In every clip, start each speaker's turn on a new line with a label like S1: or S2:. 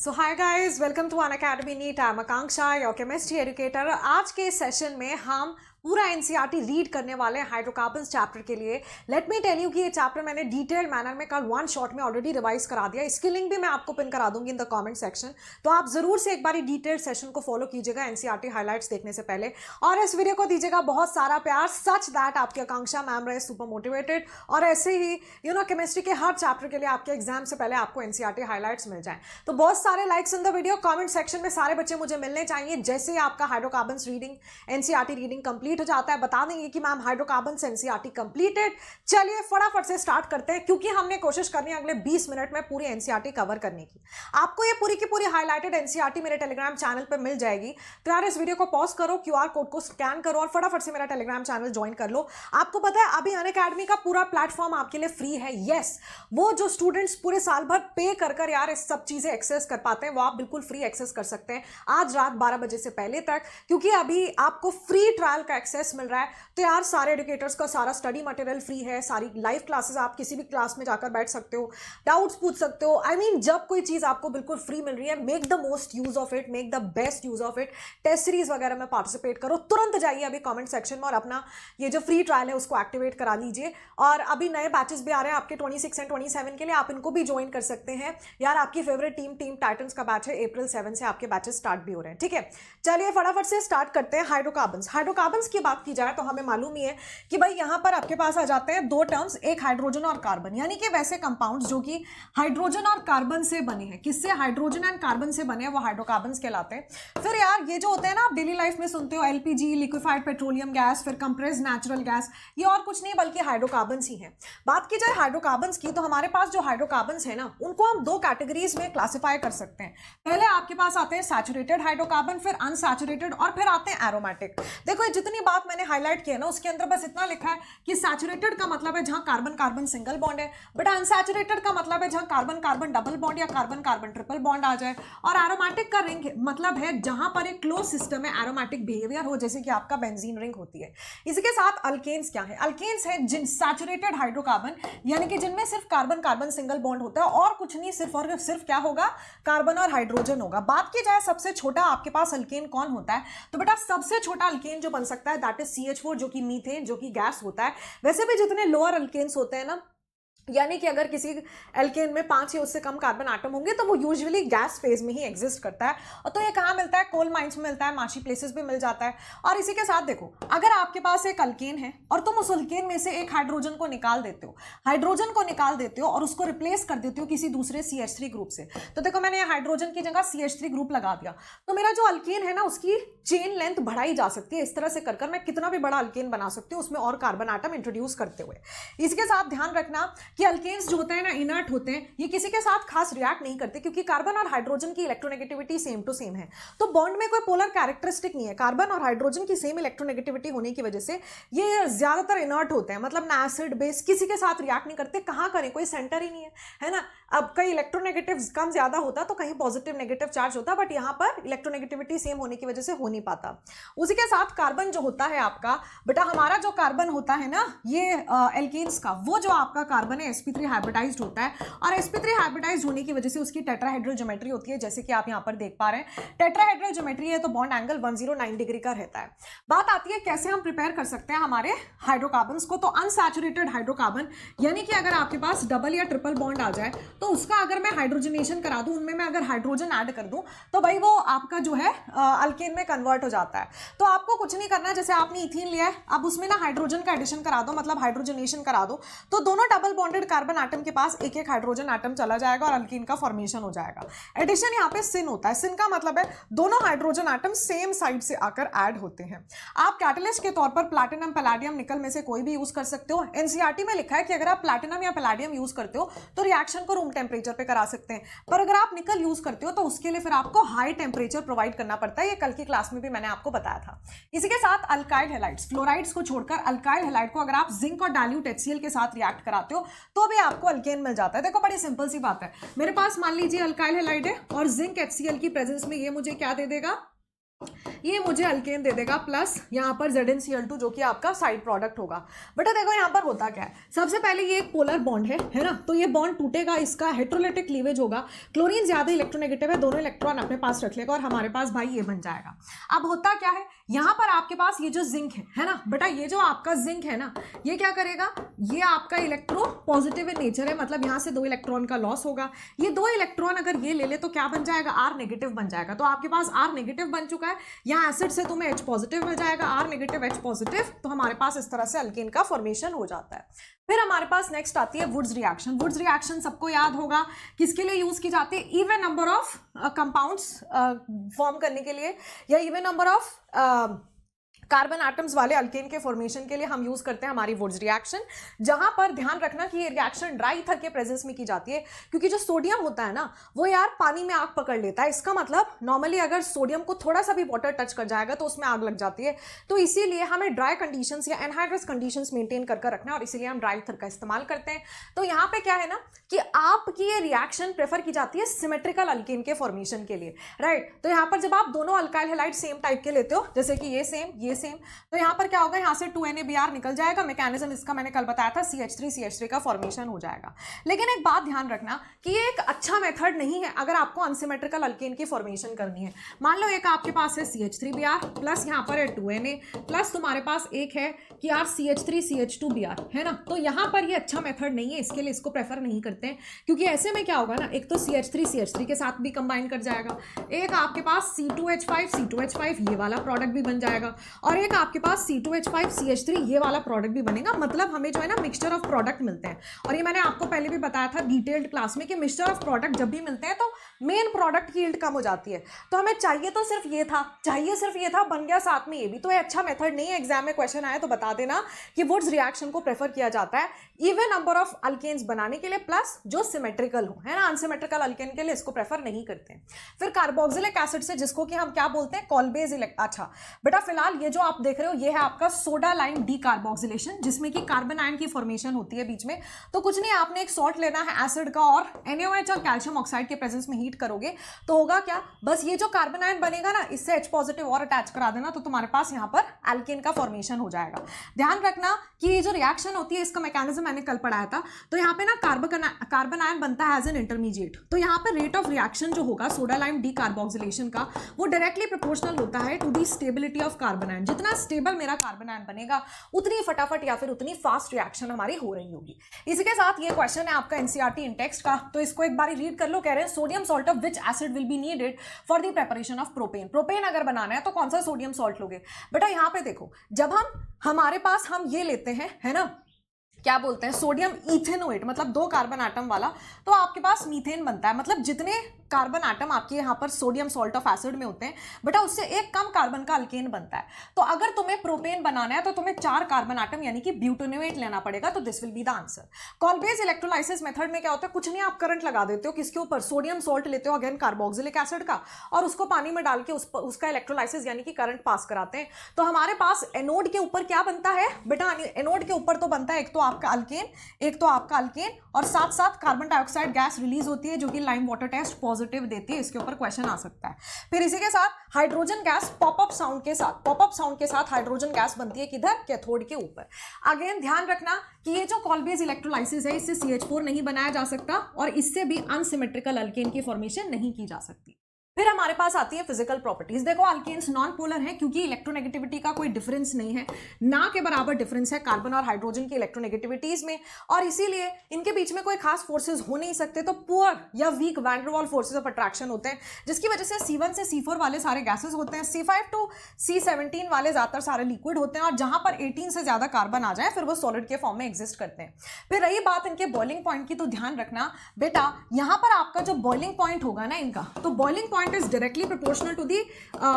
S1: So hi guys, welcome to Unacademy NEET. I am Akanksha, your chemistry educator. आज के session में हम पूरा एनसीईआरटी रीड करने वाले हैं हाइड्रोकार्बन्स चैप्टर के लिए। लेट मी टेल यू कि ये चैप्टर मैंने डिटेल्ड मैनर में कल वन शॉट में ऑलरेडी रिवाइज करा दिया। इसकी लिंक भी मैं आपको पिन करा दूंगी इन द कमेंट सेक्शन, तो आप जरूर से एक बार डिटेल्ड सेशन को फॉलो कीजिएगा एनसीईआरटी हाइलाइट्स देखने से पहले। और इस वीडियो को दीजिएगा बहुत सारा प्यार, सच दैट आपकी आकांक्षा मैम रहे सुपर मोटिवेटेड, और ऐसे ही केमिस्ट्री के हर चैप्टर के लिए आपके एग्जाम से पहले आपको एनसीईआरटी हाइलाइट्स मिल जाए। तो बहुत सारे likes in the video, comment section में सारे बच्चे मुझे मिलने चाहिए। जैसे ही आपका hydrocarbons reading NCERT reading complete हो जाता है, बता देंगे कि मैम हाइड्रोकार्बन्स एनसीईआरटी कंप्लीटेड। चलिए फटाफट से स्टार्ट करते हैं, क्योंकि हमने कोशिश करनी है अगले 20 मिनट में पूरी एनसीईआरटी कवर करने की। आपको ये पूरी की पूरी हाईलाइटेड एनसीईआरटी मेरे टेलीग्राम चैनल पर मिल जाएगी। तो यार इस वीडियो को पॉज करो, क्यूआर कोड को स्कैन करो और फटाफट से मेरा टेलीग्राम चैनल ज्वाइन कर लो। आपको पता है अभी अनअकैडमी का पूरा प्लेटफॉर्म आपके लिए फ्री है। यस, वो जो स्टूडेंट्स पूरे साल भर पे कर यार इस सब चीजें एक्सेस कर पाते हैं, वो आप बिल्कुल फ्री एक्सेस कर सकते हैं आज रात 12 बजे से पहले तक, क्योंकि अभी आपको फ्री ट्रायल का एक्सेस मिल रहा है। तो यार सारे एजुकेटर्स का सारा स्टडी मटेरियल फ्री है, सारी लाइव क्लासेस, आप किसी भी क्लास में जाकर बैठ सकते हो, डाउट्स पूछ सकते हो। आई मीन जब कोई चीज आपको बिल्कुल फ्री मिल रही है, make the most use of it, make the best use of it. Test series वगैरह में पार्टिसिपेट करो, तुरंत जाइए अभी कमेंट सेक्शन में और अपना ये जो फ्री ट्रायल है उसको एक्टिवेट करा लीजिए। और अभी नए बैचेस भी आ रहे हैं आपके 26 एंड 27 के लिए, आप इनको भी ज्वाइन कर सकते हैं। यार आपकी फेवरेट टीम टाइटन्स का बैच है, अप्रैल 7 से आपके बैचेस स्टार्ट भी हो रहे हैं। ठीक है, चलिए फटाफट से स्टार्ट करते हैं। हाइड्रोकार्बन्स की बात की जाए तो हमें मालूम ही है कि भाई यहां पर आपके पास आ जाते हैं दो टर्म्स, एक हाइड्रोजन और कार्बन, यानी कि वैसे कंपाउंड्स जो कि हाइड्रोजन और कार्बन से बने हैं। किससे? हाइड्रोजन एंड कार्बन से बने हैं, वो हाइड्रोकार्बन्स कहलाते हैं। फिर यार ये जो होते हैं ना, आप डेली लाइफ में सुनते हो एलपीजी, लिक्विफाइड पेट्रोलियम गैस, फिर कंप्रेस्ड नेचुरल गैस, ये और कुछ नहीं बल्कि हाइड्रोकार्बन्स ही हैं। बात की जाए हाइड्रोकार्बन्स की, तो हमारे पास जो हाइड्रोकार्बन्स है ना, उनको हम दो कैटेगरीज में क्लासिफाई कर सकते हैं। पहले आपके पास आते हैं सैचुरेटेड हाइड्रोकार्बन, फिर अनसैचुरेटेड, और फिर आते हैं एरोमेटिक। देखो ये जितनी बात मैंने हाईलाइट की है ना, उसके अंदर बस इतना लिखा है कि सैचुरेटेड का मतलब है जहां कार्बन कार्बन सिंगल बॉन्ड है, बट अनसैचुरेटेड का मतलब है जहां कार्बन कार्बन डबल बॉन्ड या कार्बन कार्बन ट्रिपल बॉन्ड आ जाए। और एरोमेटिक का रिंग मतलब है जहां पर एक क्लोज सिस्टम में एरोमेटिक बिहेवियर हो, जैसे कि आपका बेंजीन रिंग होती है। इसी के साथ अल्केन्स क्या है? अल्केन्स है जिन सैचुरेटेड हाइड्रोकार्बन, यानी कि जिनमें सिर्फ कार्बन कार्बन सिंगल बॉन्ड होता है और कुछ नहीं, सिर्फ और सिर्फ क्या होगा? कार्बन और हाइड्रोजन होगा। बात की जाए सबसे छोटा आपके पास अल्केन कौन होता है, तो बेटा सबसे छोटा अल्केन जो बन सकता है दैट इज CH4, जो कि मीथेन, जो कि गैस होता है। वैसे भी जितने लोअर अल्केन्स होते हैं ना, यानी कि अगर किसी एल्केन में 5 या उससे कम कार्बन आटम होंगे तो वो यूजुअली गैस फेज में ही एग्जिस्ट करता है। और तो ये कहाँ मिलता है? कोल माइंस में मिलता है, माशी प्लेसेस भी मिल जाता है। और इसी के साथ देखो, अगर आपके पास एक अल्केन है और तुम उस अल्केन में से एक हाइड्रोजन को निकाल देते हो, और उसको रिप्लेस कर देते हो किसी दूसरे CH3 ग्रुप से, तो देखो मैंने हाइड्रोजन की जगह CH3 ग्रुप लगा दिया, तो मेरा जो अल्केन है ना उसकी चेन लेंथ बढ़ाई जा सकती है। इस तरह से कर मैं कितना भी बड़ा अल्केन बना सकती हूँ उसमें और कार्बन आटम इंट्रोड्यूस करते हुए। इसके साथ ध्यान रखना कि अल्केन्स जो होते हैं ना, इनर्ट होते हैं, ये किसी के साथ खास रिएक्ट नहीं करते, क्योंकि कार्बन और हाइड्रोजन की इलेक्ट्रोनेगेटिविटी सेम टू सेम है। तो बॉन्ड में कोई पोलर कैरेक्टरिस्टिक नहीं है। कार्बन और हाइड्रोजन की सेम इलेक्ट्रोनेगेटिविटी होने की वजह से ये ज्यादातर इनर्ट होते हैं, मतलब ना एसिड बेस किसी के साथ रिएक्ट नहीं करते। कहां करें, कोई सेंटर ही नहीं है ना। अब कई इलेक्ट्रोनेगेटिव कम ज्यादा होता तो कहीं पॉजिटिव नेगेटिव चार्ज होता, बट यहां पर इलेक्ट्रोनेगेटिविटी सेम होने की वजह से हो नहीं पाता। उसी के साथ कार्बन जो होता है आपका, बेटा हमारा जो कार्बन होता है ना, ये एल्केन्स का, वो जो आपका कार्बन है sp3 हाइब्रिडाइज्ड होता है। और sp3 हाइब्रिडाइज्ड होने की वजह से उसकी टेट्राहेड्रल ज्योमेट्री होती है, जैसे कि आप यहां पर देख पा रहे हैं। टेट्राहेड्रल ज्योमेट्री है तो बॉन्ड एंगल 109 डिग्री का रहता है। बात आती है कैसे हम प्रिपेयर कर सकते हैं हमारे हाइड्रोकार्बन्स को। तो अनसैचुरेटेड हाइड्रोकार्बन, यानी कि अगर आपके पास डबल या ट्रिपल बॉन्ड आ जाए, तो उसका अगर मैं हाइड्रोजनेशन करा दूं, उनमें मैं अगर हाइड्रोजन ऐड कर दूं, तो भाई वो आपका जो है अल्केन में कन्वर्ट हो जाता है। तो आपको कुछ नहीं करना है, जैसे आपने इथीन लिया है, अब उसमें ना हाइड्रोजन का एडिशन करा दो, मतलब हाइड्रोजनेशन करा दो, तो दोनों डबल बॉन्डेड कार्बन आटम के पास एक एक हाइड्रोजन आटम चला जाएगा और अल्कीन का फॉर्मेशन हो जाएगा। एडिशन यहाँ पे सिन होता है। सिन का मतलब है दोनों हाइड्रोजन आटम सेम साइड से आकर ऐड होते हैं। आप कैटलिस्ट के तौर पर प्लैटिनम, पैलेडियम, निकल में से कोई भी यूज कर सकते हो। एनसीईआरटी में लिखा है कि अगर आप प्लैटिनम या पैलेडियम यूज करते हो तो रिएक्शन को रूम टेम्परेचर पे करा सकते हैं, पर अगर आप निकल यूज करते हो तो उसके लिए फिर आपको हाई टेम्परेचर प्रोवाइड करना पड़ता है। ये कल की क्लास में भी मैंने आपको बताया था। इसी के साथ अल्काइल हैलाइड्स, फ्लोराइड्स को छोड़कर अल्काइल हैलाइड को अगर आप जिंक और डाइल्यूट HCl के साथ रिएक्ट कराते हो तो भी आपको अल्केन मिल जाता है। देखो बड़ी सिंपल सी बात है, मेरे पास मान लीजिए अल्काइल हैलाइड है और जिंक HCl की प्रेजेंस में ये मुझे क्या दे देगा? ये मुझे अल्केन दे देगा प्लस यहाँ पर ZnCl2 जो कि आपका साइड प्रोडक्ट होगा। बेटा देखो यहाँ पर होता क्या है, सबसे पहले ये एक पोलर बॉन्ड है ना, तो ये बॉन्ड टूटेगा, इसका हेटेरोलिटिक क्लीवेज होगा, क्लोरीन ज्यादा इलेक्ट्रोनेगेटिव है, दोनों इलेक्ट्रॉन अपने पास रख लेगा और हमारे पास भाई ये बन जाएगा। अब होता क्या है, यहाँ पर आपके पास ये जो जिंक है ना बेटा, ये जो आपका जिंक है ना, ये क्या करेगा, ये आपका इलेक्ट्रो पॉजिटिव इन नेचर है, मतलब यहाँ से 2 इलेक्ट्रॉन का लॉस होगा। ये 2 इलेक्ट्रॉन अगर ये ले ले तो क्या बन जाएगा, R नेगेटिव बन जाएगा। तो आपके पास R नेगेटिव बन चुका है, यहाँ एसिड से तुम्हें H पॉजिटिव मिल जाएगा, R नेगेटिव H पॉजिटिव, तो हमारे पास इस तरह से अल्केन का फॉर्मेशन हो जाता है। फिर हमारे पास नेक्स्ट आती है वुड्स रिएक्शन। वुड्स रिएक्शन सबको याद होगा किसके लिए यूज की जाती है, even number of compounds form करने के लिए, या even number of carbon atoms वाले अल्केन के फॉर्मेशन के लिए हम यूज करते हैं हमारी वुड्स रिएक्शन। जहां पर ध्यान रखना कि ये रिएक्शन ड्राई ईथर के प्रेजेंस में की जाती है, क्योंकि जो सोडियम होता है ना वो यार पानी में आग पकड़ लेता है। इसका मतलब नॉर्मली अगर सोडियम को थोड़ा सा भी वाटर टच कर जाएगा तो उसमें आग लग जाती है, तो इसीलिए हमें ड्राई कंडीशंस या एनहाइड्रस कंडीशंस मेंटेन कर रखना है और इसीलिए हम ड्राई ईथर का इस्तेमाल करते हैं। तो यहाँ पे क्या है ना कि आपकी ये रिएक्शन प्रेफर की जाती है सिमेट्रिकल अल्केन के फॉर्मेशन के लिए, राइट। तो यहाँ पर जब आप दोनों अल्काइल हैलाइड सेम टाइप के लेते हो, जैसे कि ये सेम, तो यहाँ पर क्या होगा, यहाँ से 2NaBr निकल जाएगा, मैकेनिज्म इसका मैंने कल बताया था, CH3 का फॉर्मेशन हो जाएगा। लेकिन एक बात ध्यान रखना कि ये एक अच्छा मेथड नहीं है अगर आपको अनसिमेट्रिकल अल्केन की फॉर्मेशन करनी है। मान लो एक आपके पास है CH3Br प्लस यहाँ पर है 2Na प्लस तुम्हारे पास एक है कि यार CH3CH2Br है ना, तो यहाँ पर ये अच्छा मेथड नहीं है, इसके लिए इसको प्रेफर नहीं करते हैं, क्योंकि ऐसे में क्या होगा ना, एक तो CH3 के साथ भी कंबाइन कर जाएगा, एक आपके पास C2H5 ये वाला प्रोडक्ट भी बन जाएगा, और एक आपके पास C2H5 CH3 ये वाला प्रोडक्ट भी बनेगा। मतलब हमें जो है ना मिक्सचर ऑफ प्रोडक्ट मिलते हैं, और ये मैंने आपको पहले भी बताया था डिटेल्ड क्लास में कि मिक्सचर ऑफ प्रोडक्ट जब भी मिलते हैं तो मेन प्रोडक्ट की यील्ड कम हो जाती है। तो हमें चाहिए तो सिर्फ ये था, बन गया साथ में ये भी, तो ये अच्छा मेथड नहीं है। एग्जाम में क्वेश्चन आए तो बता देना कि वुड्स रिएक्शन को प्रेफर किया जाता है इवन नंबर ऑफ अल्केन्स बनाने के लिए, प्लस जो सिमेट्रिकल हो, है ना। अनसिमेट्रिकल अल्केन के लिए इसको प्रेफर नहीं करते हैं। फिर कार्बोक्सिलिक एसिड से, जिसको कि हम क्या बोलते हैं, कॉलबेज अच्छा बेटा फिलहाल ये जो आप देख रहे हो ये है आपका सोडा लाइम डीकार्बोक्सिलेशन, जिसमें कि कार्बन आयन की फॉर्मेशन होती है बीच में। तो कुछ नहीं, आपने एक सॉल्ट लेना है एसिड का और NaOH और कैल्शियम ऑक्साइड के प्रेजेंस में हीट करोगे तो होगा क्या, बस ये जो कार्बन आयन बनेगा ना इससे H पॉजिटिव और अटैच करा देना, तो तुम्हारे पास यहाँ पर एल्केन का फॉर्मेशन हो जाएगा। ध्यान रखना कि ये जो रिएक्शन होती है इसका मैकेनिज्म मैंने कल पढ़ाया था। तो यहाँ पे ना कार्बन आयन बनता है एज एन इंटरमीडिएट, तो यहाँ पे रेट ऑफ रिएक्शन जो होगा सोडा लाइम डीकार्बोक्सिलेशन का वो डायरेक्टली प्रोपोर्शनल होता है to the stability of carbon ion. जितना स्टेबल मेरा कार्बन आयन बनेगा उतनी फटाफट या फिर उतनी फास्ट रिएक्शन हमारी हो रही होगी। इसी के साथ ये क्वेश्चन है आपका NCERT इन टेक्स्ट का, तो इसको एक बार रीड कर लो। कह रहे हैं sodium salt of which acid will be needed for the preparation of propane. Propane अगर बनाना है तो कौन सा सोडियम सॉल्ट लोगे बेटा। यहाँ पे देखो, जब हमारे पास हम ये लेते हैं, है ना, क्या बोलते हैं, सोडियम इथेनोएट, मतलब 2 कार्बन एटम वाला, तो आपके पास मीथेन बनता है। मतलब जितने कार्बन एटम आपके यहाँ पर सोडियम सॉल्ट ऑफ एसिड में होते हैं बेटा, उससे एक कम कार्बन का अल्केन बनता है। तो अगर तुम्हें प्रोपेन बनाना है तो तुम्हें 4 कार्बन एटम यानी कि ब्यूटेनोएट लेना पड़ेगा। तो this will be the answer. Kolbe's electrolysis method में क्या होता है, कुछ नहीं, आप करंट लगा देते हो किसके ऊपर, सोडियम सॉल्ट लेते हो अगेन कार्बोक्सिलिक एसिड का, और उसको पानी में डाल के उसका इलेक्ट्रोलाइसिस यानी कि करंट पास कराते हैं। तो हमारे पास एनोड के ऊपर क्या बनता है बेटा, एनोड के ऊपर तो बनता है एक तो आपका अल्केन, और साथ साथ कार्बन डाइऑक्साइड गैस रिलीज होती है जो कि लाइम वाटर टेस्ट पॉजिटिव देती है। इसके ऊपर क्वेश्चन आ सकता है। फिर इसी के साथ हाइड्रोजन गैस पॉपअप साउंड के साथ हाइड्रोजन गैस बनती है किधर, कैथोड के ऊपर। अगेन ध्यान रखना कि ये जो कॉलबेज इलेक्ट्रोलाइसिस है इससे CH4 नहीं बनाया जा सकता और इससे भी अनसिमेट्रिकल अल्केन की फॉर्मेशन नहीं की जा सकती। फिर हमारे पास आती है फिजिकल प्रॉपर्टीज। देखो अल्केन्स नॉन पोलर हैं क्योंकि इलेक्ट्रोनेगेटिविटी का कोई डिफरेंस नहीं है, ना के बराबर डिफरेंस है कार्बन और हाइड्रोजन की इलेक्ट्रोनेगेटिविटीज में, और इसीलिए इनके बीच में कोई खास फोर्सेज हो नहीं सकते। तो पुअर या वीक वैन डर वाल फोर्सेज ऑफ अट्रैक्शन होते हैं, जिसकी वजह से C1 से C4 वाले सारे गैसेज होते हैं, C5 टू C17 वाले ज्यादातर सारे लिक्विड होते हैं, और जहां पर 18 से ज्यादा कार्बन आ जाए फिर वो सॉलिड के फॉर्म में एग्जिस्ट करते हैं। फिर रही बात इनके बॉइलिंग पॉइंट की, तो ध्यान रखना बेटा यहाँ पर आपका जो बॉइलिंग पॉइंट होगा ना इनका, तो boiling point is directly proportional to the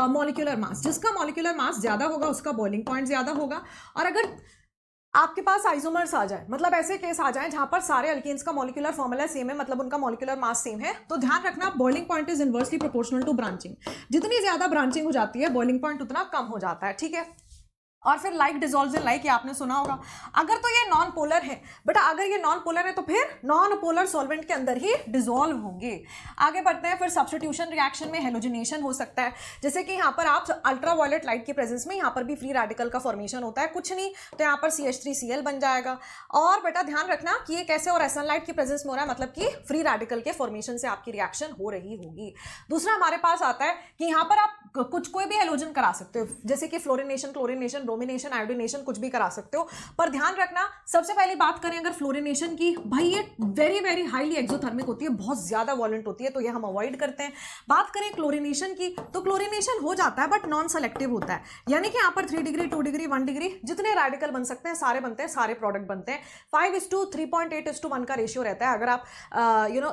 S1: molecular mass. जिसका मॉलिक्यूलर मास ज्यादा होगा उसका बॉइलिंग पॉइंट ज्यादा होगा। और अगर आपके पास आइसोमर्स आ जाए, मतलब ऐसे केस आ जाए जहां पर सारे अल्केन्स का मॉलिक्यूलर फॉर्मूला सेम है, मतलब उनका मॉलिक्यूलर मास सेम है, तो ध्यान रखना boiling point is inversely proportional to branching. जितनी ज्यादा ब्रांचिंग हो जाती है बॉइलिंग पॉइंट उतना कम हो जाता है, ठीक है। और फिर लाइक डिजोल्व्स इन लाइक, ये आपने सुना होगा। अगर तो ये नॉन पोलर है बेटा, अगर ये नॉन पोलर है तो फिर नॉन पोलर सॉल्वेंट के अंदर ही डिजोल्व होंगे। आगे बढ़ते हैं, फिर सब्स्टिट्यूशन रिएक्शन में हेलोजिनेशन हो सकता है, जैसे कि यहाँ पर आप अल्ट्रावायलेट लाइट की प्रेजेंस में यहाँ पर भी फ्री रेडिकल का फॉर्मेशन होता है, कुछ नहीं तो यहाँ पर CH3Cl बन जाएगा। और बेटा ध्यान रखना कि ये कैसे, और सनलाइट की प्रेजेंस में हो रहा है, मतलब कि फ्री रेडिकल के फॉर्मेशन से आपकी रिएक्शन हो रही होगी। दूसरा हमारे पास आता है कि यहाँ पर आप कोई भी हेलोजन करा सकते हो, जैसे कि फ्लोरिनेशन, क्लोरिनेशन, ब्रोमिनेशन, आयोडीनेशन, कुछ भी करा सकते हो। पर ध्यान रखना, सबसे पहली बात करें अगर फ्लोरिनेशन की, भाई ये वेरी वेरी हाईली एक्सोथर्मिक होती है, बहुत ज्यादा वॉलेंट होती है, तो ये हम अवॉइड करते हैं। बात करें क्लोरिनेशन की, तो क्लोरिनेशन हो जाता है बट नॉन सेलेक्टिव होता है, यानी कि यहाँ पर 3 डिग्री, 2 डिग्री, 1 डिग्री जितने रेडिकल बन सकते हैं सारे बनते हैं, सारे प्रोडक्ट बनते हैं। 5:3.8:1 का रेशियो रहता है अगर आप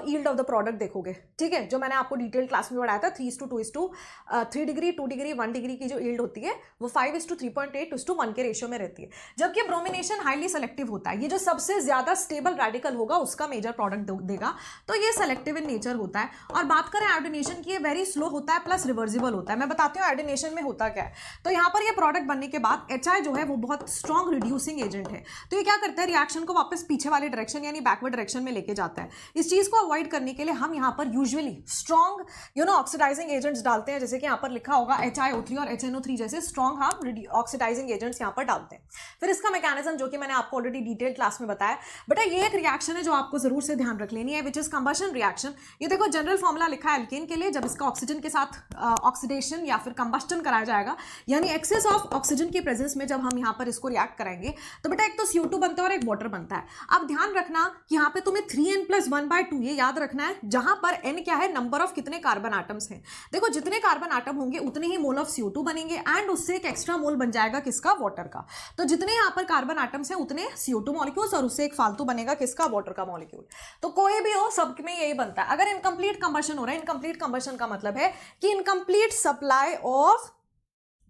S1: यील्ड ऑफ द प्रोडक्ट देखोगे, ठीक है, जो मैंने आपको डिटेल क्लास में पढ़ाया था 3 डिग्री, 2 डिग्री, 1 डिग्री की जो यील्ड होती है वो 5:3.8:1 के रेशियो में रहती है। जबकि ब्रोमिनेशन हाईली सेलेक्टिव होता है, ये जो सबसे ज्यादा स्टेबल रेडिकल होगा उसका मेजर प्रोडक्ट देगा, तो ये सेलेक्टिव इन नेचर होता है। और बात करें आयोडीनेशन की, ये वेरी स्लो होता है प्लस रिवर्सिबल होता है। मैं बताती हूँ आयोडीनेशन में होता क्या है। तो यहाँ पर ये प्रोडक्ट बनने के बाद HI जो है वो बहुत स्ट्रॉन्ग रिड्यूसिंग एजेंट है, तो ये क्या करता है, रिएक्शन को वापस पीछे वाले डायरेक्शन यानी बैकवर्ड डायरेक्शन में लेके जाता है। इस चीज को अवॉइड करने के लिए हम यहाँ पर यूजुअली स्ट्रॉन्ग ऑक्सीडाइजिंग एजेंट्स डालते हैं, जैसे कि यहाँ पर लिखा होगा HiO3 और HNO3 जैसे स्ट्रॉन्ग हम ऑक्सीडाइजिंग एजेंट्स यहाँ पर डालते हैं। फिर इसका मैकेनिज्म जो कि मैंने आपको ऑलरेडी डिटेल क्लास में बताया, बेटा ये एक रिएक्शन है जो आपको जरूर से ध्यान रख लेनी है, विच इज कंबशन रिएक्शन। ये देखो जनरल फॉर्मूला लिखा है एल्केन के लिए, जब इसका ऑक्सीजन के साथ ऑक्सीडेशन या फिर कंबस्टन कराया जाएगा, यानी एक्सेस ऑफ ऑक्सीजन की प्रेजेंस में जब हम यहाँ पर इसको रिएक्ट कराएंगे, तो बेटा एक तो CO2 बनता है और एक वाटर बनता है। अब ध्यान रखना कि यहाँ पे तुम्हें 3n+1/2 ये याद रखना है, जहां पर n क्या है, नंबर ऑफ कितने कार्बन आटम्स हैं। देखो जितने कार्बन आटम होंगे उतने ही मोल ऑफ CO2 बनेंगे, एंड उससे एक एक्स्ट्रा मोल बन जाएगा किसका, वाटर का। तो जितने यहाँ पर कार्बन आटम्स हैं उतने CO2 मॉलिक्यूल्स, और उससे एक फालतू बनेगा किसका, वाटर का मॉलिक्यूल। तो कोई भी हो सब में यही बनता है। अगर इनकम्प्लीट कंबशन हो रहा है, इनकम्प्लीट कंबशन का मतलब है कि इनकम्प्लीट सप्लाई ऑफ,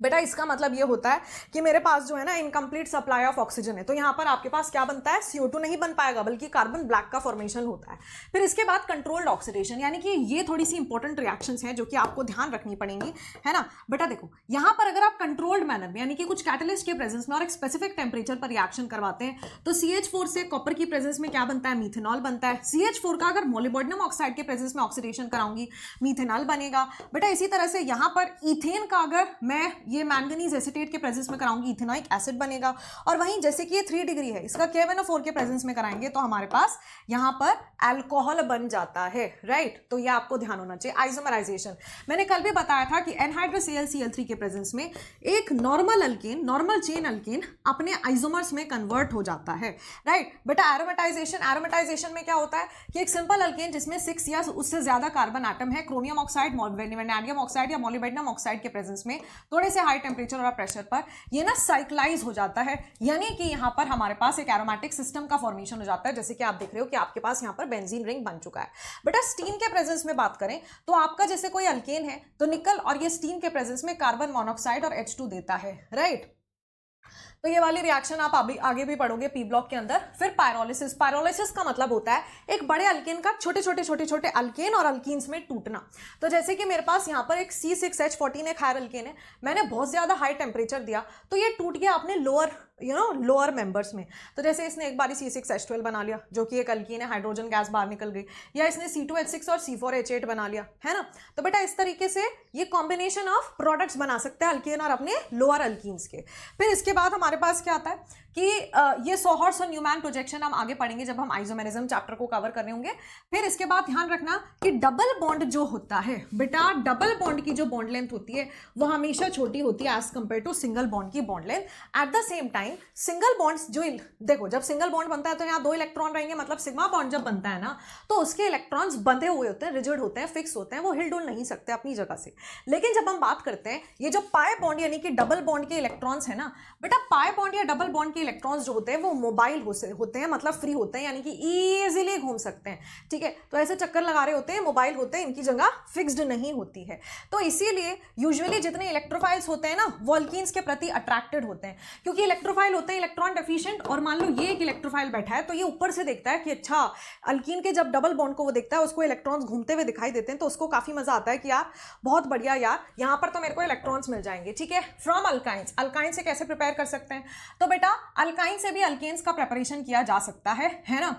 S1: बेटा इसका मतलब ये होता है कि मेरे पास जो है ना इनकम्प्लीट सप्लाई ऑफ ऑक्सीजन है, तो यहाँ पर आपके पास क्या बनता है, CO2 नहीं बन पाएगा बल्कि कार्बन ब्लैक का फॉर्मेशन होता है। फिर इसके बाद कंट्रोल्ड ऑक्सीडेशन, यानी कि ये थोड़ी सी इंपॉर्टेंट रिएक्शंस हैं जो कि आपको ध्यान रखनी पड़ेंगी, है ना। बेटा देखो यहाँ पर अगर आप कंट्रोल्ड मैनर में यानी कि कुछ कैटलिस्ट के प्रेजेंस में और एक स्पेसिफिक टेम्परेचर पर रिएक्शन करवाते हैं, तो CH4 से कॉपर की प्रेजेंस में क्या बनता है, मीथेनॉल बनता है। CH4 का अगर मोलिब्डेनम ऑक्साइड के प्रेजेंस में ऑक्सीडेशन कराऊंगी, मीथेनॉल बनेगा। बेटा इसी तरह से यहाँ पर इथेन का अगर मैं ये मैंगनीज एसीटेट के प्रेजेंस में कराऊंगी, इथेनोइक एसिड बनेगा। और वहीं जैसे कि ये 3 डिग्री है, इसका KMnO4 के प्रेजेंस में कराएंगे तो हमारे पास यहाँ पर अल्कोहल बन जाता है, राइट। तो ये आपको ध्यान होना चाहिए। आइसोमराइजेशन मैंने कल भी बताया था कि एनहाइड्रोCl के प्रेजेंस में एक normal alkane, normal chain alkane अपने आइसोमर्स में कन्वर्ट हो जाता है, राइट। बेटा एरोमेटाइजेशन, एरोमेटाइजेशन में क्या होता है कि एक सिंपल अल्केन जिसमें 6 या उससे ज्यादा कार्बन एटम है, क्रोमियम ऑक्साइड, वैनेडियम ऑक्साइड या मोलिब्डेनम ऑक्साइड के प्रेजेंस में थोड़े से हाई टेम्परेचर और प्रेशर पर ये ना साइक्लाइज हो जाता है, यानी कि यहाँ पर हमारे पास एक एरोमेटिक सिस्टम का फॉर्मेशन हो जाता है, जैसे कि आप देख रहे हो कि आपके पास यहाँ पर बेंजीन रिंग बन चुका है। बेटा स्टीन के प्रेजेंस में बात करें तो आपका जैसे कोई अल्केन है तो निकल और ये स्टीन के प्रेजेंस में कार्बन मोनोऑक्साइड और H2 देता है, राइट। तो ये वाली रिएक्शन आप अभी आगे भी पढ़ोगे पी ब्लॉक के अंदर। फिर पायरोलिसिस, पायरोलिसिस का मतलब होता है एक बड़े अल्केन का छोटे छोटे अल्केन और अल्कीन्स में टूटना। तो जैसे कि मेरे पास यहाँ पर एक C6H14 एक हायर अल्केन है, मैंने बहुत ज्यादा हाई टेम्परेचर दिया तो ये टूट गया अपने लोअर मेंबर्स में। तो जैसे इसने एक बारी C6H12 बना लिया जो कि एक अल्कीन है, हाइड्रोजन गैस बाहर निकल गई, या इसने C2H6 और C4H8 बना लिया, है ना। तो बेटा इस तरीके से ये कॉम्बिनेशन ऑफ प्रोडक्ट्स बना सकते हैं अल्केन और अपने लोअर अल्कीन्स के। फिर इसके बाद हमारे पास क्या आता है कि ये सोहर्स और न्यूमैन प्रोजेक्शन हम आगे पढ़ेंगे जब हम आइसोमेरिज्म चैप्टर को कवर कर रहे होंगे। फिर इसके बाद ध्यान रखना कि डबल बॉन्ड जो होता है, बेटा डबल बॉन्ड की जो बॉन्ड लेंथ होती है वो हमेशा छोटी होती है as compare to single bond की bond length. At the same time single bonds जो देखो जब सिंगल बॉन्ड बनता है तो यहाँ 2 इलेक्ट्रॉन रहेंगे, मतलब सिग्मा बॉन्ड जब बनता है ना तो उसके इलेक्ट्रॉन्स बंधे हुए होते हैं, रिजिड होते हैं, फिक्स होते हैं, वो हिल डुल नहीं सकते अपनी जगह से। लेकिन जब हम बात करते हैं ये जो पाई बॉन्ड यानी कि डबल बॉन्ड के इलेक्ट्रॉन्स है ना, बेटा पाई बॉन्ड या डबल बॉन्ड के के इलेक्ट्रॉन्स जो होते हैं वो मोबाइल होते हैं, मतलब फ्री होते हैं, यानी कि ईजिली घूम सकते हैं, ठीक है। तो ऐसे चक्कर लगा रहे होते हैं, मोबाइल होते हैं, इनकी जगह फिक्स्ड नहीं होती है। तो इसीलिए यूजुअली जितने इलेक्ट्रोफाइल्स होते हैं ना वो अल्कीन्स के प्रति अट्रैक्टेड होते हैं, क्योंकि इलेक्ट्रोफाइल होते हैं इलेक्ट्रॉन डेफिशिएंट। और मान लो ये एक इलेक्ट्रोफाइल बैठा है तो ये ऊपर से देखता है कि अच्छा अल्कीन के जब डबल बॉन्ड को वो देखता है, उसको इलेक्ट्रॉन्स घूमते हुए दिखाई देते हैं, तो उसको काफी मजा आता है कि यार बहुत बढ़िया यार, यहाँ पर तो मेरे को इलेक्ट्रॉन्स मिल जाएंगे, ठीक है। फ्रॉम अल्काइंस, अल्काइन से कैसे प्रिपेयर कर सकते हैं? तो बेटा अल्काइन से भी अल्केन्स का प्रिपरेशन किया जा सकता है ना।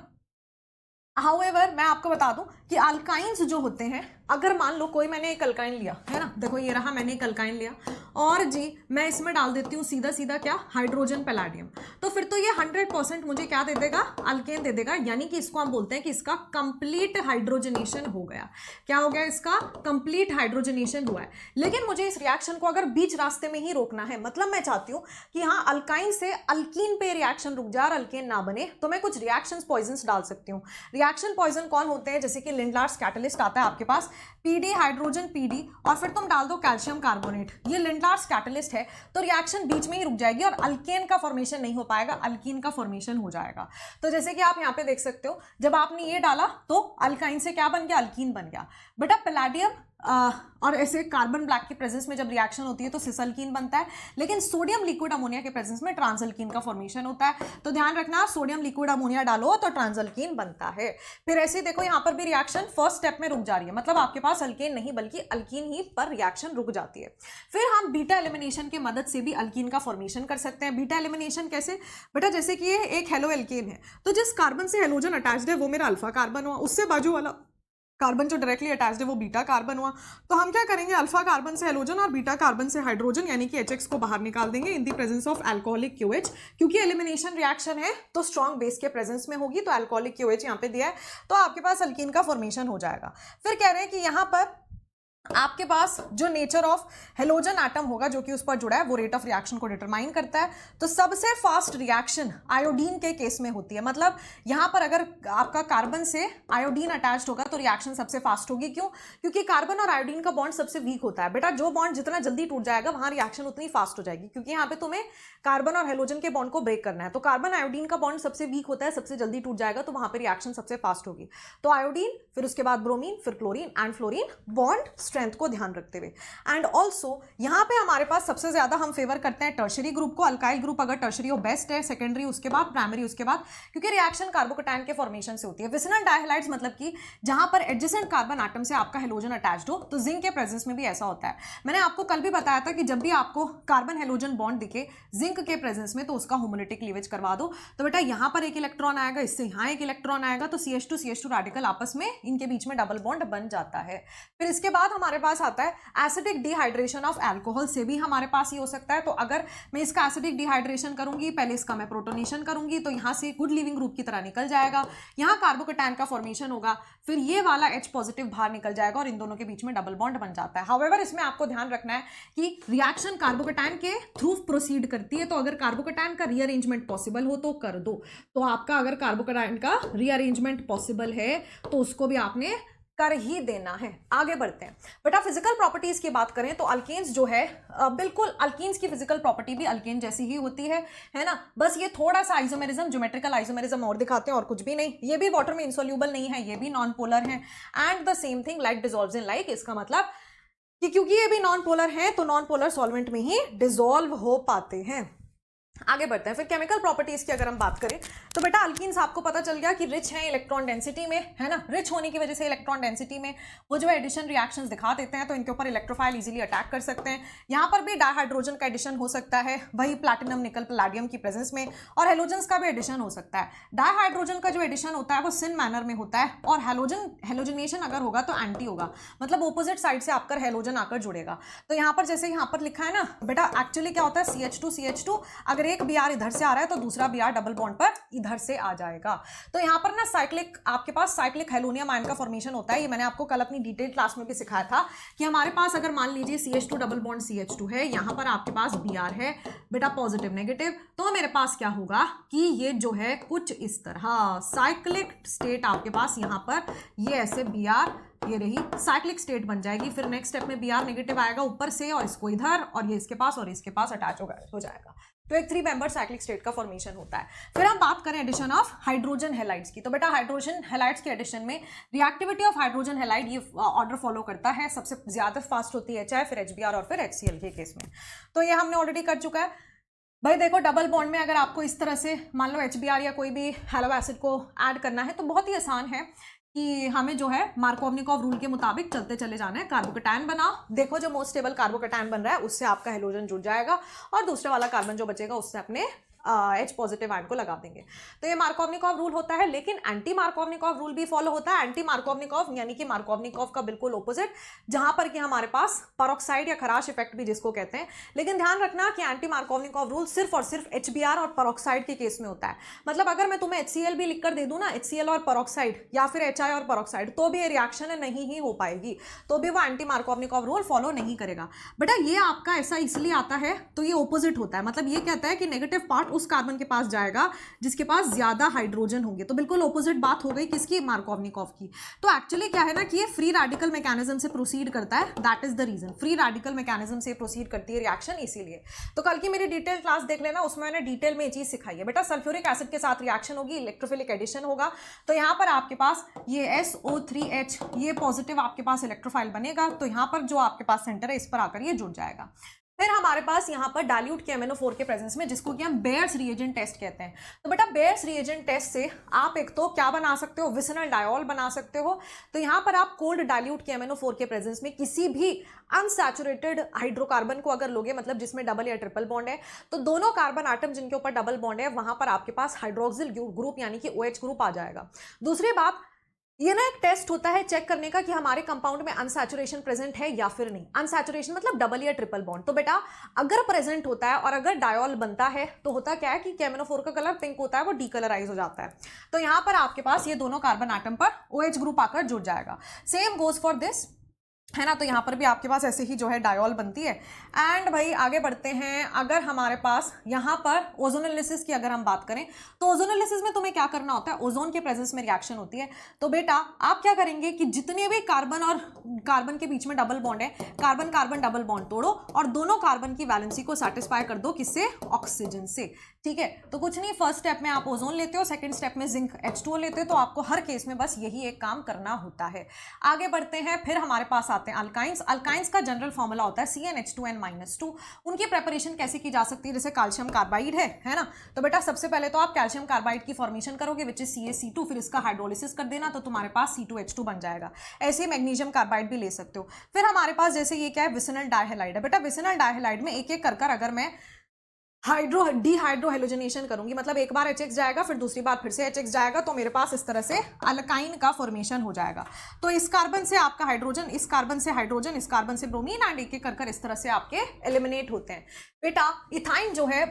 S1: हाउएवर मैं आपको बता दूं कि अल्काइंस जो होते हैं, अगर मान लो कोई मैंने एक अल्काइन लिया है ना, देखो ये रहा, मैंने एक अल्काइन लिया और जी मैं इसमें डाल देती हूँ सीधा सीधा क्या, हाइड्रोजन पैलाडियम, तो फिर तो ये 100% मुझे क्या दे देगा, अल्केन दे देगा, यानी कि इसको हम बोलते हैं कि इसका कंप्लीट हाइड्रोजनेशन हो गया। क्या हो गया? इसका कंप्लीट हाइड्रोजनेशन हुआ है। लेकिन मुझे इस रिएक्शन को अगर बीच रास्ते में ही रोकना है, मतलब मैं चाहती हूँ कि हाँ अल्काइन से अल्कीन पे रिएक्शन रुक जाए और अल्केन ना बने, तो मैं कुछ रिएक्शन पॉइजन्स डाल सकती हूँ। रिएक्शन पॉइजन कौन होते हैं? जैसे कि लिंडलार्स कैटलिस्ट आता है आपके पास, पीडी हाइड्रोजन पीडी और फिर तुम डाल दो कैल्शियम कार्बोनेट, ये लिंडलार्स कैटलिस्ट है। तो रिएक्शन बीच में ही रुक जाएगी और अल्केन का फॉर्मेशन नहीं हो पाएगा, अल्कीन का फॉर्मेशन हो जाएगा। तो जैसे कि आप यहाँ पे देख सकते हो, जब आपने ये डाला तो अल्काइन से क्या बन गया, अल्कीन बन गया। बेटा पैलाडियम और ऐसे कार्बन ब्लैक की प्रेजेंस में जब रिएक्शन होती है तो सिसअल्कीन बनता है, लेकिन सोडियम लिक्विड अमोनिया के प्रेजेंस में ट्रांसअल्कीन का फॉर्मेशन होता है। तो ध्यान रखना, सोडियम लिक्विड अमोनिया डालो तो ट्रांसअल्कीन बनता है। फिर ऐसे देखो यहाँ पर भी रिएक्शन फर्स्ट स्टेप में रुक जा रही है, मतलब आपके पास अल्केन नहीं बल्कि अल्कीन ही पर रिएक्शन रुक जाती है। फिर हम बीटा एलिमिनेशन की मदद से भी अल्कीन का फॉर्मेशन कर सकते हैं। बीटा एलिमिनेशन कैसे? बेटा जैसे कि ये एक हेलो एल्केन है, तो जिस कार्बन से हेलोजन अटैच्ड है वो मेरा अल्फा कार्बन हुआ, उससे बाजू वाला कार्बन जो डायरेक्टली अटैच्ड है वो बीटा कार्बन हुआ। तो हम क्या करेंगे, अल्फा कार्बन से हेलोजन और बीटा कार्बन से हाइड्रोजन यानी कि HX को बाहर निकाल देंगे in the presence of alcoholic QH, क्योंकि एलिमिनेशन रिएक्शन है तो स्ट्रॉन्ग बेस के प्रेजेंस में होगी, तो अल्कोहलिक QH यहाँ पे दिया है, तो आपके पास अल्कीन का फॉर्मेशन हो जाएगा। फिर कह रहे हैं कि यहाँ पर आपके पास जो नेचर ऑफ हेलोजन एटम होगा जो कि उस पर जुड़ा है वो रेट ऑफ रिएक्शन को डिटरमाइन करता है। तो सबसे फास्ट रिएक्शन आयोडीन के केस में होती है, मतलब यहां पर अगर आपका कार्बन से आयोडीन अटैच्ड होगा तो रिएक्शन सबसे फास्ट होगी। क्यों? क्योंकि कार्बन और आयोडीन का बॉन्ड सबसे वीक होता है। बेटा जो बॉन्ड जितना जल्दी टूट जाएगा वहां रिएक्शन उतनी फास्ट हो जाएगी, क्योंकि यहाँ पे तुम्हें कार्बन और हेलोजन के बॉन्ड को ब्रेक करना है। तो कार्बन आयोडीन का बॉन्ड सबसे वीक होता है, सबसे जल्दी टूट जाएगा, तो वहां पर रिएक्शन सबसे फास्ट होगी। तो आयोडीन, फिर उसके बाद ब्रोमीन, फिर chlorine and fluorine, bond strength को ध्यान रखते हुए। एंड ऑल्सो यहाँ पे हमारे पास सबसे ज्यादा हम फेवर करते हैं टर्शरी ग्रुप को। अल्काइल ग्रुप अगर टर्शरी हो बेस्ट है, सेकेंडरी उसके बाद, प्राइमरी उसके बाद, क्योंकि रिएक्शन कार्बोकैटायन के फॉर्मेशन से होती है। विसिनल डायहाइड्स मतलब कि जहां पर एडजेसेंट कार्बन एटम से आपका हेलोजन अटैच्ड हो, तो जिंक के प्रेजेंस में भी ऐसा होता है। मैंने आपको कल भी बताया था कि जब भी आपको कार्बन हेलोजन बॉन्ड दिखे जिंक के प्रेजेंस में तो उसका होमोलिटिक क्लीवेज करवा दो। तो बेटा यहाँ पर एक इलेक्ट्रॉन आएगा, इससे यहाँ एक इलेक्ट्रॉन आएगा, तो CH2 रेडिकल आपस में इनके बीच में डबल बॉन्ड बन जाता है। फिर इसके बाद हमारे पास आता है एसिडिक डिहाइड्रेशन ऑफ अल्कोहल, से भी हमारे पास ये हो सकता है। तो अगर मैं इसका एसिडिक डिहाइड्रेशन करूंगी, पहले इसका मैं प्रोटोनेशन करूंगी, तो यहाँ से गुड लिविंग ग्रुप की तरह निकल जाएगा, यहाँ कार्बोकैटायन का फॉर्मेशन होगा, फिर ये वाला H पॉजिटिव बाहर निकल जाएगा और इन दोनों के बीच में डबल बॉन्ड बन जाता है। हाउएवर इसमें आपको ध्यान रखना है कि रिएक्शन कार्बोकैटायन के थ्रू प्रोसीड करती है, तो अगर कार्बोकैटायन का रीअरेंजमेंट पॉसिबल हो तो कर दो। तो आपका अगर कार्बोकैटायन का रीअरेंजमेंट पॉसिबल है तो उसको भी आपने कर ही देना है। आगे बढ़ते हैं। बेटा फिजिकल प्रॉपर्टीज की बात करें तो अल्केन्स जो है बिल्कुल अल्कीन्स की फिजिकल प्रॉपर्टी भी अल्केन जैसी ही होती है ना। बस ये थोड़ा सा आइसोमेरिज्म, ज्योमेट्रिकल आइसोमेरिज्म और दिखाते हैं और कुछ भी नहीं। ये भी वाटर में इंसोल्यूबल नहीं है, ये भी नॉन पोलर है and the same thing like dissolves in like. इसका मतलब कि क्योंकि ये भी नॉन पोलर है तो नॉन पोलर सॉल्वेंट में ही डिसॉल्व हो पाते हैं। आगे बढ़ते हैं। फिर केमिकल प्रॉपर्टीज की अगर हम बात करें तो बेटा अल्कीन्स आपको पता चल गया कि रिच है इलेक्ट्रॉन डेंसिटी में, है ना। रिच होने की वजह से इलेक्ट्रॉन डेंसिटी में वो जो है एडिशन रिएक्शंस दिखा देते हैं, तो इनके ऊपर इलेक्ट्रोफाइल इजीली अटैक कर सकते हैं। यहाँ पर भी डाइहाइड्रोजन का एडिशन हो सकता है, वही प्लैटिनम निकल पैलाडियम की प्रेजेंस में, और हेलोजन्स का भी एडिशन हो सकता है। डाइहाइड्रोजन का जो एडिशन होता है वो सिन मैनर में होता है, और हेलोजनेशन अगर होगा तो एंटी होगा, मतलब ऑपोजिट साइड से आपका हेलोजन आकर जुड़ेगा। तो यहाँ पर जैसे यहाँ पर लिखा है ना बेटा, एक्चुअली क्या होता है CH2 अगर एक Br इधर से आ रहा है तो दूसरा Br डबल बॉन्ड पर इधर से आ जाएगा। तो यहाँ पर ना साइक्लिक, आपके पास साइक्लिक हेलोनियम आयन का फॉर्मेशन होता है। ये मैंने आपको कल अपनी डिटेल क्लास में भी सिखाया था कि हमारे पास अगर मान लीजिए CH2 डबल बॉन्ड CH2 है, यहाँ पर आपके पास Br है बेटा पॉजिटिव नेगेटिव, तो मेरे पास क्या होगा कि ये जो है कुछ इस तरह साइक्लिक स्टेट आपके पास यहाँ पर ये ऐसे Br ये रही साइक्लिक स्टेट बन जाएगी। फिर नेक्स्ट स्टेप में Br नेगेटिव आएगा ऊपर से और इसको इधर और ये इसके पास और इसके पास अटैच हो जाएगा। तो एक 3 मेंबर साइक्लिक स्टेट का फॉर्मेशन होता है। फिर हम बात करें एडिशन ऑफ हाइड्रोजन हैलाइड्स की, तो बेटा हाइड्रोजन हैलाइड्स के एडिशन में रिएक्टिविटी ऑफ हाइड्रोजन हैलाइड ये ऑर्डर फॉलो करता है। सबसे ज्यादा फास्ट होती है HI, फिर HBr और फिर HCl के केस में। तो ये हमने ऑलरेडी कर चुका है भाई। देखो डबल बॉन्ड में अगर आपको इस तरह से मान लो HBr या कोई भी हैलो एसिड को ऐड करना है तो बहुत ही आसान है कि हमें जो है मार्कोवनिकॉव रूल के मुताबिक चलते चले जाना है। कार्बोकेटायन बनाओ, देखो जो मोस्ट स्टेबल कार्बोकेटायन बन रहा है उससे आपका हेलोजन जुड़ जाएगा और दूसरे वाला कार्बन जो बचेगा उससे अपने H पॉजिटिव आयन को लगा देंगे। तो ये मार्कोवनिकॉव रूल होता है। लेकिन एंटी मार्कोवनिकॉव रूल भी फॉलो होता है। एंटी मार्कोवनिकॉव यानी कि मार्कोवनिकॉव का बिल्कुल ऑपोजिट, जहां पर कि हमारे पास पेरोक्साइड या खराश इफेक्ट भी जिसको कहते हैं। लेकिन ध्यान रखना कि एंटी मार्कोवनिकॉव रूल सिर्फ और सिर्फ HBr और पेरोक्साइड के केस में होता है। मतलब अगर मैं तुम्हें HCl भी लिखकर दे दूं ना, HCl और पेरोक्साइड या फिर HI और पेरोक्साइड, तो भी ये रिएक्शन नहीं ही हो पाएगी, तो भी वो एंटी मार्कोवनिकॉव रूल फॉलो नहीं करेगा। बेटा ये आपका ऐसा इसलिए आता है तो ये ऑपोजिट होता है। मतलब ये कहता है कि नेगेटिव पार्ट उस कार्बन के पास जाएगा जिसके पास ज्यादा हाइड्रोजन होंगे। तो बिल्कुल ऑपोजिट बात हो गई किसकी, मार्कोवनिकॉव की। तो एक्चुअली क्या है ना कि ये फ्री रेडिकल मैकेनिज्म से प्रोसीड करता है। That is the reason, free radical mechanism से प्रोसीड करती है रिएक्शन, इसीलिए। तो कल की मेरी डिटेल क्लास देख लेना, उसमें मैंने डिटेल में ये चीज सिखाई है। बेटा सल्फ्यूरिक एसिड के साथ रिएक्शन होगी, इलेक्ट्रोफिलिक एडिशन होगा। तो यहाँ पर आपके पास ये SO3H ये पॉजिटिव आपके पास इलेक्ट्रोफाइल बनेगा। तो यहाँ पर जो आपके पास सेंटर है इस पर आकर ये जुड़ जाएगा। फिर हमारे पास यहाँ पर डाइल्यूट के MnO4 के प्रेजेंस में, जिसको कि हम बेयर्स रिएजेंट टेस्ट कहते हैं। तो बेटा बेयर्स रिएजेंट टेस्ट से आप एक तो क्या बना सकते हो, विसिनल डायोल बना सकते हो। तो यहाँ पर आप कोल्ड डाइल्यूट के MnO4 के प्रेजेंस में किसी भी अनसैचुरेटेड हाइड्रोकार्बन को अगर लोगे, मतलब जिसमें डबल या ट्रिपल बॉन्ड है, तो दोनों कार्बन आटम जिनके ऊपर डबल बॉन्ड है वहां पर आपके पास हाइड्रोक्सिल ग्रुप यानी कि OH ग्रुप आ जाएगा। दूसरी बात, ये ना एक टेस्ट होता है चेक करने का कि हमारे कंपाउंड में अनसैचुरेशन प्रेजेंट है या फिर नहीं। अनसैचुरेशन मतलब डबल या ट्रिपल बॉन्ड। तो बेटा अगर प्रेजेंट होता है और अगर डायोल बनता है तो होता क्या है कि KMnO4 का कलर पिंक होता है, वो डीकलराइज हो जाता है। तो यहां पर आपके पास ये दोनों कार्बन आटम पर OH ग्रुप आकर जुड़ जाएगा। सेम गोज फॉर दिस, है ना। तो यहाँ पर भी आपके पास ऐसे ही जो है डायोल बनती है। एंड भाई आगे बढ़ते हैं, अगर हमारे पास यहाँ पर ओजोनोलिसिस की अगर हम बात करें तो ओजोनोलिसिस में तुम्हें क्या करना होता है, ओजोन के प्रेजेंस में रिएक्शन होती है। तो बेटा आप क्या करेंगे कि जितने भी कार्बन और कार्बन के बीच में डबल बॉन्ड है, कार्बन कार्बन डबल बॉन्ड तोड़ो और दोनों कार्बन की वैलेंसी को सेटिस्फाई कर दो, किससे, ऑक्सीजन से। ठीक है, तो कुछ नहीं, फर्स्ट स्टेप में आप ओजोन लेते हो, सेकंड स्टेप में जिंक H2O लेते हो। तो आपको हर केस में बस यही एक काम करना होता है। आगे बढ़ते हैं, फिर हमारे पास आते हैं अल्काइंस। अल्काइंस का जनरल फॉर्मूला होता है CnH2n-2। उनकी प्रिपरेशन कैसे की जा सकती है, जैसे कैल्शियम कार्बाइड है ना। तो बेटा सबसे पहले तो आप कैल्शियम कार्बाइड की फॉर्मेशन करोगे विच इज CaC2, फिर इसका हाइड्रोलिसिस कर देना तो तुम्हारे पास C2H2 बन जाएगा। ऐसे मैग्नीशियम कार्बाइड भी ले सकते हो। फिर हमारे पास जैसे ये क्या है, विसिनल डाइहैलाइड है। बेटा विसिनल डाइहैलाइड में एक एक कर अगर मैं डिहाइड्रोहेलोजनेशन करूंगी, मतलब एक बार HX जाएगा फिर दूसरी बार फिर से HX जाएगा, तो मेरे पास इस तरह से अल्काइन का फॉर्मेशन हो जाएगा। तो इस कार्बन से आपका हाइड्रोजन, इस कार्बन से हाइड्रोजन, इस कार्बन से ब्रोमीन, एंड एक एक कर इस तरह से आपके एलिमिनेट होते हैं। बेटा इथाइन जो है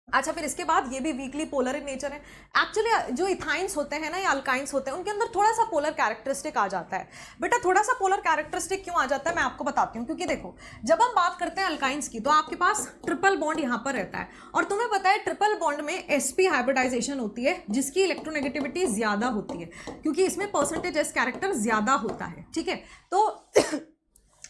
S1: अच्छा, फिर इसके बाद ये भी वीकली पोलर इन नेचर है। एक्चुअली जो इथाइंस होते हैं ना या अल्काइंस होते हैं, उनके अंदर थोड़ा सा पोलर कैरेक्टरिस्टिक आ जाता है। बेटा थोड़ा सा पोलर कैरेक्टरिस्टिक क्यों आ जाता है मैं आपको बताती हूँ। क्योंकि देखो जब हम बात करते हैं अल्काइंस की तो आपके पास ट्रिपल बॉन्ड यहाँ पर रहता है, और तुम्हें पता है ट्रिपल बॉन्ड में sp हाइब्रिडाइजेशन होती है जिसकी इलेक्ट्रोनेगेटिविटी ज्यादा होती है, क्योंकि इसमें परसेंटेज एस कैरेक्टर ज्यादा होता है। ठीक है, तो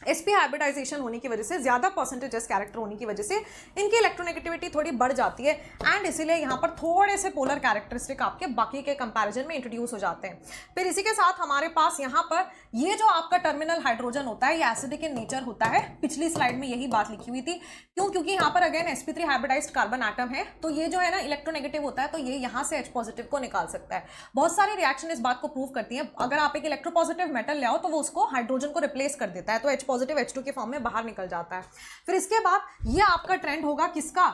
S1: sp हाइब्रिडाइजेशन होने की वजह से, ज्यादा परसेंटेज कैरेक्टर होने की वजह से इनकी इलेक्ट्रोनेगेटिविटी थोड़ी बढ़ जाती है, एंड इसीलिए यहाँ पर थोड़े से पोलर कैरेक्टरिस्टिक आपके बाकी के कंपैरिजन में इंट्रोड्यूस हो जाते हैं। फिर इसी के साथ हमारे पास यहाँ पर ये जो आपका टर्मिनल हाइड्रोजन होता है ये एसिडिक इन नेचर होता है। पिछली स्लाइड में यही बात लिखी हुई थी। क्यों? क्योंकि यहाँ पर again sp3 hybridised carbon atom है, तो ये जो है ना इलेक्ट्रोनेगेटिव होता है, तो ये यहाँ से H पॉजिटिव को निकाल सकता है। बहुत सारी रिएक्शन इस बात को प्रूव करती है। अगर आप एक इलेक्ट्रोपॉजिटिव मेटल ले आओ तो वो उसको हाइड्रोजन को रिप्लेस कर देता है, तो H पॉजिटिव H2 के फॉर्म में बाहर निकल जाता है। फिर इसके बाद ये आपका ट्रेंड होगा किसका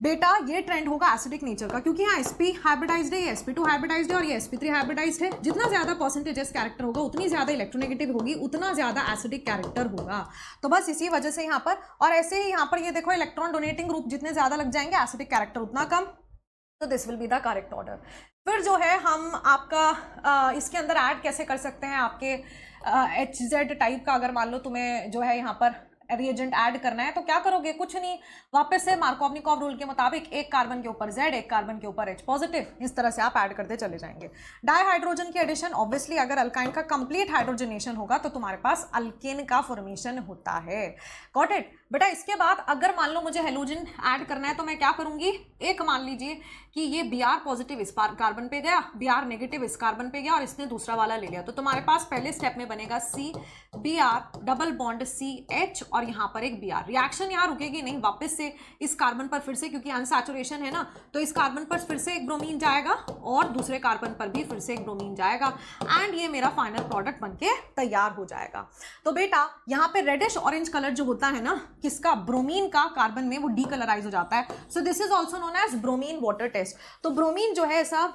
S1: बेटा, ये ट्रेंड होगा एसिडिक नेचर का, क्योंकि यहाँ sp हाइब्रिडाइज्ड है, ये sp2 हाइब्रिडाइज्ड है और ये sp3 हाइब्रिडाइज्ड है। जितना ज्यादा परसेंटेजेस कैरेक्टर होगा उतनी ज्यादा इलेक्ट्रोनेगेटिव होगी, उतना ज्यादा एसिडिक कैरेक्टर होगा। तो बस इसी वजह से यहाँ पर, और ऐसे ही यहाँ पर ये देखो इलेक्ट्रॉन डोनेटिंग ग्रुप जितने ज्यादा लग जाएंगे एसिडिक कैरेक्टर उतना कम। तो this will be the correct order. फिर जो है हम आपका इसके अंदर ऐड कैसे कर सकते हैं आपके HZ टाइप का, अगर मान लो तुम्हें जो है यहाँ पर रिएजेंट ऐड करना है तो क्या करोगे, कुछ नहीं, वापस से मार्कोवनिकॉव रूल के मुताबिक एक कार्बन के ऊपर Z, एक कार्बन के ऊपर H पॉजिटिव, इस तरह से आप ऐड करते चले जाएंगे। डाइहाइड्रोजन की एडिशन, ऑब्वियसली अगर अल्काइन का कंप्लीट हाइड्रोजनेशन होगा तो तुम्हारे पास अल्केन का फॉर्मेशन होता है। गॉट इट बेटा। इसके बाद अगर मान लो मुझे हेलोजन ऐड करना है तो मैं क्या करूंगी, एक मान लीजिए कि ये Br पॉजिटिव इस कार्बन पे गया, Br नेगेटिव इस कार्बन पे गया और इसने दूसरा वाला ले लिया, तो तुम्हारे पास पहले स्टेप में बनेगा CBr डबल बॉन्ड CH और यहाँ पर एक Br। रिएक्शन यहाँ रुकेगी नहीं, वापस से इस कार्बन पर फिर से, क्योंकि अनसैचुरेशन है ना, तो इस कार्बन पर फिर से एक ब्रोमीन जाएगा और दूसरे कार्बन पर भी फिर से एक ब्रोमीन जाएगा एंड ये मेरा फाइनल प्रोडक्ट बनके तैयार हो जाएगा। तो बेटा यहाँ पे रेडिश ऑरेंज कलर जो होता है ना, किसका, ब्रोमीन का कार्बन में, वो डीकलराइज हो जाता है। So this is also known as bromine water test. तो ब्रोमीन जो है ऐसा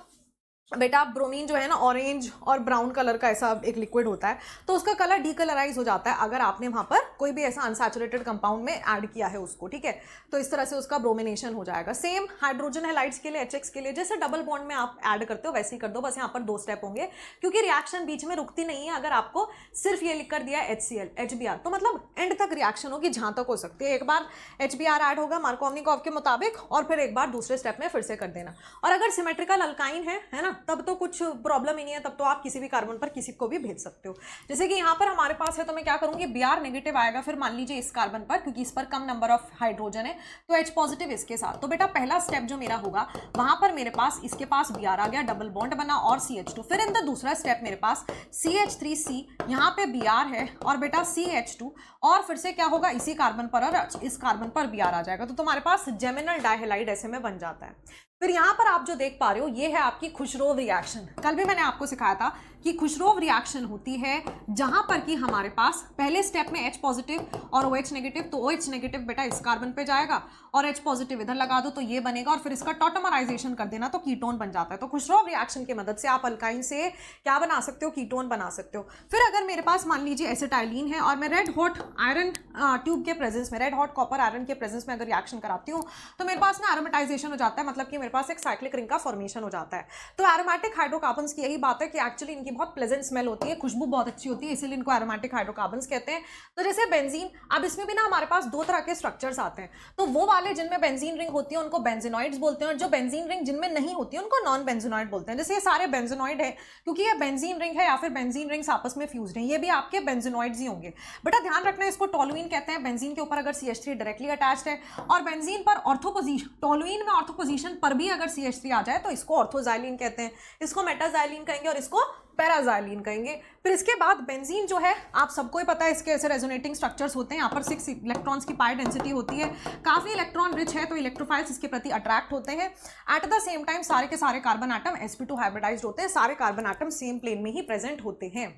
S1: बेटा, ब्रोमीन जो है ना ऑरेंज और ब्राउन कलर का ऐसा एक लिक्विड होता है, तो उसका कलर डीकलराइज हो जाता है अगर आपने वहां पर कोई भी ऐसा अनसैचुरेटेड कंपाउंड में ऐड किया है उसको, ठीक है। तो इस तरह से उसका ब्रोमिनेशन हो जाएगा। सेम हाइड्रोजन हैलाइड्स के लिए, HX के लिए जैसे डबल बॉन्ड में आप ऐड करते हो वैसे ही कर दो, बस यहाँ पर 2 स्टेप होंगे क्योंकि रिएक्शन बीच में रुकती नहीं है। अगर आपको सिर्फ ये लिख कर दिया HCl HBr तो मतलब एंड तक रिएक्शन होगी जहां तक हो सकती है। एक बार HBr ऐड होगा मार्कोवनिकॉव के मुताबिक और फिर एक बार दूसरे स्टेप में फिर से कर देना। और अगर सिमेट्रिकल अल्काइन है ना, तब तो कुछ प्रॉब्लम ही नहीं है, तब तो आप किसी भी कार्बन पर किसी को भी भेज सकते हो। जैसे कि यहाँ पर हमारे पास है तो मैं क्या करूंगी, Br नेगेटिव आएगा, फिर मान लीजिए इस कार्बन पर, क्योंकि इस पर कम नंबर ऑफ हाइड्रोजन है, तो H पॉजिटिव इसके साथ। तो बेटा पहला स्टेप जो मेरा होगा वहां पर मेरे पास इसके पास Br आ गया, डबल बॉन्ड बना और CH2। फिर इन द दूसरा स्टेप मेरे पास CH3C, यहाँ पे Br है और बेटा CH2, और फिर से क्या होगा, इसी कार्बन पर और इस कार्बन पर Br आ जाएगा, तो तुम्हारे पास जेमिनल डाइहैलाइड ऐसे में बन जाता है। फिर यहाँ पर आप जो देख पा रहे हो ये है आपकी खुशरोव रिएक्शन। कल भी मैंने आपको सिखाया था कि खुशरोव रिएक्शन होती है जहां पर कि हमारे पास पहले स्टेप में H पॉजिटिव और OH नेगेटिव, तो OH नेगेटिव बेटा इस कार्बन पे जाएगा और H पॉजिटिव इधर लगा दो तो ये बनेगा और फिर इसका टॉटमराइजेशन कर देना तो कीटोन बन जाता है। तो खुशरोव रिएक्शन की मदद से आप अल्काइन से क्या बना सकते हो, कीटोन बना सकते हो। फिर अगर मेरे पास मान लीजिए एसिटाइलिन है और मैं रेड हॉट आयरन ट्यूब के प्रेजेंस में, रेड हॉट कॉपर आयरन के प्रेजेंस में अगर रिएक्शन कराती हूँ तो मेरे पास ना एरोमेटाइजेशन हो जाता है, मतलब कि मेरे पास एक साइक्लिक रिंग का फॉर्मेशन हो जाता है। तो एरोमेटिक हाइड्रोकार्बन्स की यही बात है कि एक्चुअली इनकी बहुत प्लेजेंट स्मेल होती है, खुशबू बहुत अच्छी होती है, इसीलिए इनको एरोमेटिक हाइड्रोकार्बन्स कहते हैं। तो जैसे बेंजीन, अब इसमें भी ना हमारे पास 2 तरह के स्ट्रक्चर्स आते हैं, तो वो वाले जिनमें बेंजीन रिंग होती है उनको बेंजीनॉइड्स बोलते हैं और जो बेंजीन रिंग जिनमें नहीं होती है उनको नॉन बेंजीनॉइड बोलते हैं। जैसे ये सारे बेंजीनॉइड है क्योंकि ये बेंजीन रिंग है या फिर बेंजीन रिंग्स आपस में फ्यूज्ड हैं, ये भी आपके बेंजीनॉइड्स ही होंगे। बेटा ध्यान रखना इसको टोलुइन कहते हैं, बेंजीन के ऊपर अगर CH3 डायरेक्टली अटैच्ड है, और बेंजीन पर ऑर्थोपोजिशन, टोलुइन में ऑर्थोपोजिशन पर भी अगर CH3 आ जाए तो इसको ऑर्थोजाइलिन कहते हैं, इसको मेटाजाइलिन कहेंगे और इसको पैराजाइलिन कहेंगे। फिर इसके बाद बेंजीन जो है आप सबको ही पता है इसके ऐसे रेजोनेटिंग स्ट्रक्चर्स होते हैं, यहाँ पर 6 इलेक्ट्रॉन्स की पाई डेंसिटी होती है, काफी इलेक्ट्रॉन रिच है तो इलेक्ट्रोफाइल्स इसके प्रति अट्रैक्ट होते हैं। एट द सेम टाइम सारे के सारे कार्बन एटम sp2 हाइब्रिडाइज्ड होते हैं, सारे कार्बन एटम सेम प्लेन में ही प्रेजेंट होते हैं।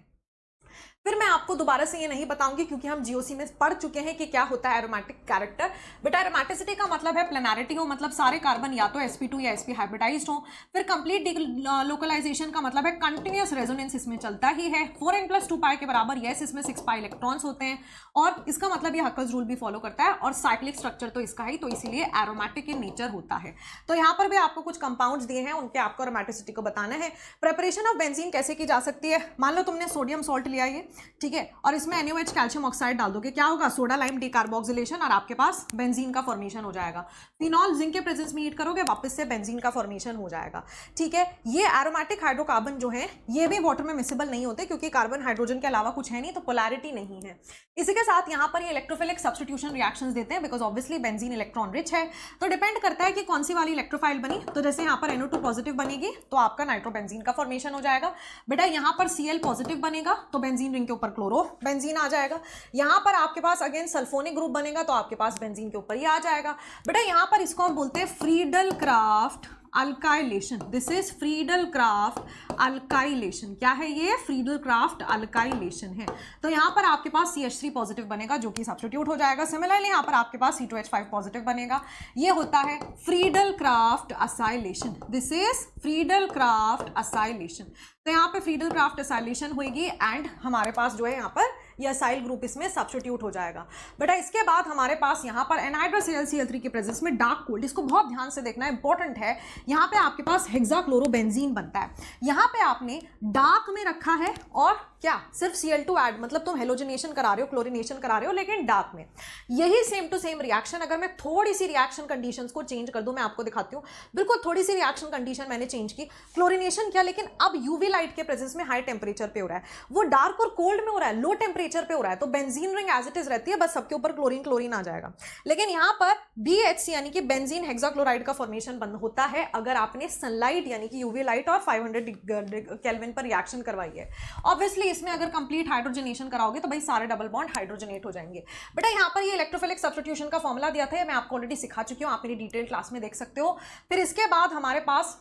S1: फिर मैं आपको दोबारा से ये नहीं बताऊंगी क्योंकि हम जीओसी में पढ़ चुके हैं कि क्या होता है एरोमेटिक कैरेक्टर। बेटा एरोमेटिसिटी का मतलब है प्लेनारिटी हो, मतलब सारे कार्बन या तो sp2 या sp हाइब्रिडाइज्ड हो। फिर कंप्लीट लोकलाइजेशन का मतलब है कंटिन्यूअस रेजोनेंस इसमें चलता ही है, 4n+2 पाई के बराबर, यस इसमें 6 पाई इलेक्ट्रॉन्स होते हैं और इसका मतलब ये हक्कस रूल भी फॉलो करता है और साइक्लिक स्ट्रक्चर तो इसका ही, तो इसीलिए एरोमेटिक इन नेचर होता है। तो यहाँ पर भी आपको कुछ कंपाउंड्स दिए हैं, उनके आपको एरोमेटिसिटी को बताना है। प्रिपरेशन ऑफ बेंजीन कैसे की जा सकती है, मान लो तुमने सोडियम सॉल्ट लिया ये, ठीक है, और इसमें NaOH कैल्शियम ऑक्साइड डाल दोगे, क्या होगा, सोडा लाइम डिकार्बोक्सिलेशन और आपके पास बेंजीन का फॉर्मेशन हो जाएगा। फिनॉल जिंक के प्रेजेंस में हीट करोगे वापस से बेंजीन का फॉर्मेशन हो जाएगा, ठीक है। ये एरोमेटिक हाइड्रोकार्बन जो है ये भी वाटर में मिसिबल नहीं होते क्योंकि कार्बन हाइड्रोजन के अलावा कुछ है नहीं, तो पोलैरिटी नहीं है। इसी के साथ यहाँ पर ये इलेक्ट्रोफिलिक सब्स्टिट्यूशन रिएक्शंस देते हैं because obviously benzene electron rich है, तो डिपेंड करता है कि कौन सी वाली इलेक्ट्रोफाइल बनी। तो जैसे यहाँ पर NO2 पॉजिटिव बनेगी तो आपका नाइट्रोबेंजीन का फॉर्मेशन हो जाएगा। बेटा यहाँ पर Cl पॉजिटिव बनेगा तो बेंजीन रिंग के ऊपर क्लोरो बेंजीन आ जाएगा। यहाँ पर आपके पास अगेन सल्फोनिक ग्रुप बनेगा तो आपके पास बेंजीन के ऊपर ही आ जाएगा। बेटा यहाँ पर इसको हम बोलते हैं Friedel craft alkylation, this is Friedel craft alkylation. क्या है ये, फ्रीडल क्राफ्ट अल्काइलेशन है। तो यहाँ पर आपके पास CH3 पॉजिटिव बनेगा जो कि सब्स्टिट्यूट हो जाएगा। सिमिलरली यहाँ पर आपके पास C2H5 पॉजिटिव बनेगा, ये होता है Friedel craft acylation, this is Friedel craft acylation. तो यहाँ पे फ्रीडल क्राफ्ट असाइलेशन होगी एंड हमारे पास जो है यहाँ पर ये असाइल ग्रुप इसमें सब्स्टिट्यूट हो जाएगा। बेटा इसके बाद हमारे पास यहाँ पर एनहाइड्रस Cl3 के प्रेजेंस में डार्क कोल्ड, इसको बहुत ध्यान से देखना इंपॉर्टेंट है। यहाँ पे आपके पास हेक्साक्लोरोबेंजीन बनता है, यहाँ पे आपने डार्क में रखा है और क्या सिर्फ Cl2 ऐड, मतलब तुम हेलोजनेशन करा रहे हो, क्लोरीनेशन करा रहे हो, लेकिन डार्क में। यही सेम टू सेम रिएक्शन अगर मैं थोड़ी सी रिएक्शन कंडीशंस को चेंज कर दूं, मैं आपको दिखाती हूं, बिल्कुल थोड़ी सी रिएक्शन कंडीशन मैंने चेंज की, क्लोरीनेशन किया, लेकिन अब यूवी लाइट के प्रेजेंस में हाई टेम्परेचर पे हो रहा है, वो डार्क और कोल्ड में हो रहा है, लो टेम्परेचर पे हो रहा है, तो benzene ring as it is रहती है, बस सबके ऊपर क्लोरीन क्लोरीन आ जाएगा। लेकिन यहां पर BHC यानी कि बेंजीन हेक्साक्लोराइड का फॉर्मेशन बंद होता है अगर आपने सनलाइट यानी कि यूवी लाइट और 500 केल्विन पर रिएक्शन करवाई है। ऑब्वियसली इसमें अगर कंप्लीट हाइड्रोजनेशन कराओगे तो भाई सारे डबल बॉन्ड हाइड्रोजनेट हो जाएंगे। बेटा यहाँ पर ये इलेक्ट्रोफिलिक सब्स्टिट्यूशन का फॉर्मूला दिया था, मैं आपको ऑलरेडी सिखा चुकी हूँ, आप मेरी डिटेल क्लास में देख सकते हो। फिर इसके बाद हमारे पास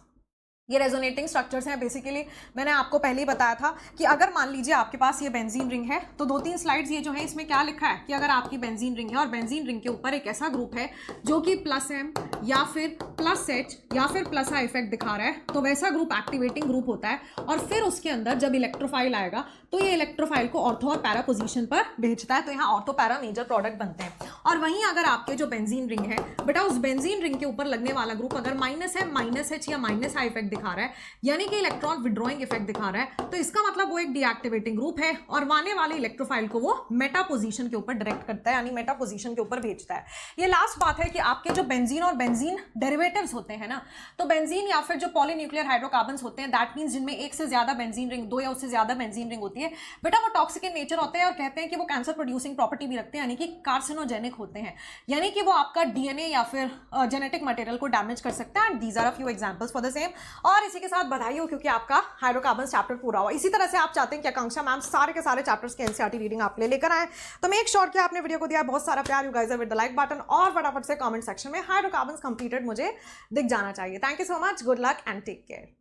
S1: ये रेजोनेटिंग स्ट्रक्चर्स हैं। बेसिकली मैंने आपको पहले ही बताया था कि अगर मान लीजिए आपके पास ये बेंजीन रिंग है, तो 2-3 स्लाइड्स ये जो है इसमें क्या लिखा है कि अगर आपकी बेंजीन रिंग है और बेंजीन रिंग के ऊपर एक ऐसा ग्रुप है जो कि +M या फिर +H या फिर +I इफेक्ट दिखा रहा है, तो वैसा ग्रुप एक्टिवेटिंग ग्रुप होता है, और फिर उसके अंदर जब इलेक्ट्रोफाइल आएगा तो ये इलेक्ट्रोफाइल को ऑर्थो और पैरा पोजीशन पर भेजता है, तो यहाँ ऑर्थो पैरा मेजर प्रोडक्ट बनते हैं। और वहीं अगर आपके जो बेंजीन रिंग है बेटा, उस बेंजीन रिंग के ऊपर लगने वाला ग्रुप अगर -M -H या -I इफेक्ट दिखा रहा है, यानी कि इलेक्ट्रॉन विड्रॉइंग इफेक्ट दिखा रहा है, तो इसका मतलब वो एक डीएक्टिवेटिंग ग्रुप है और आने वाले इलेक्ट्रोफाइल को वो मेटा पोजीशन के ऊपर डायरेक्ट करता है, यानी मेटा पोजीशन के ऊपर भेजता है। ये लास्ट बात है कि आपके जो बेंजीन और बेंजीन डेरिवेटिव्स होते हैं ना, तो बेंजीन या फिर जो पॉलीन्यूक्लियर हाइड्रोकार्बन्स होते हैं, दैट मींस जिनमें एक से ज्यादा बेंजीन रिंग, 2 या उससे ज्यादा बेंजीन रिंग होती है बेटा, वो टॉक्सिक इन नेचर होते हैं और कहते हैं कि वो कैंसर प्रोड्यूसिंग प्रॉपर्टी भी रखते हैं, यानी कि कार्सिनोजेनिक होते हैं, यानी कि वो आपका डीएनए या फिर जेनेटिक मटेरियल को डैमेज कर सकते हैं। And these are a few examples for the same. और इसी के साथ बधाई हो क्योंकि आपका हाइड्रोकार्बन्स चैप्टर पूरा हुआ। इसी तरह से आप चाहते हैं कि आकांक्षा मैम सारे के सारे चैप्टर्स के एनसीईआरटी रीडिंग आप लेकर आए, तो मेक श्योर कि आपने वीडियो को दिया बहुत सारा प्यार, you guys with the like button, और फटाफट से कमेंट सेक्शन में हाइड्रोकार्बन्स कंप्लीटेड मुझे दिख जाना चाहिए। Thank you so much, good luck and take care.